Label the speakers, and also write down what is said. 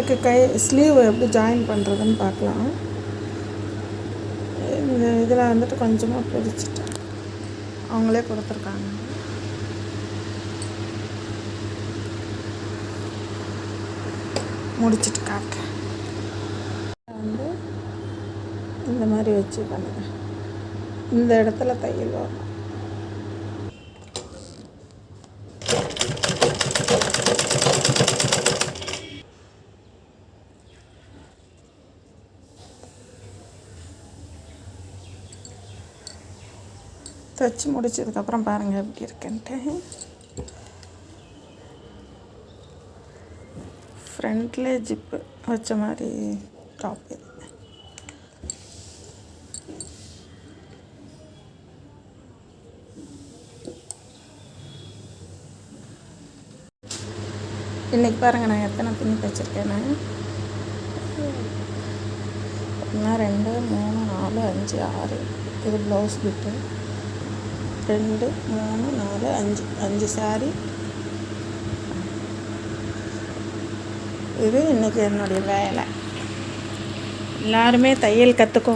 Speaker 1: எனக்கு ஸ்லீவ் எப்படி ஜாயின் பண்ணுறதுன்னு பார்க்கலாம். இந்த இதில் வந்துட்டு கொஞ்சமாக பிரிச்சுட்டேன், அவங்களே கொடுத்துருக்காங்க. முடிச்சுட்டு காட்டுறேன். வந்து இந்த மாதிரி வச்சு பண்ணுங்க. இந்த இடத்துல தையல் வரும். தைச்சி முடிச்சதுக்கப்புறம் பாருங்கள் எப்படி இருக்குன்ட்டு. ஃப்ரண்ட்லேயே ஜிப்பு வச்ச மாதிரி டாப் இது. இன்றைக்கி பாருங்கள் நான் எத்தனை துணி தைச்சிருக்கேன்னு. 1 2 3 4 5 6. இது ப்ளவுஸ் பிட்டு. 2 3 4 5 சாரி. இது இன்றைக்கி என்னுடைய வேலை. எல்லாருமே தையல் கற்றுக்கோங்க.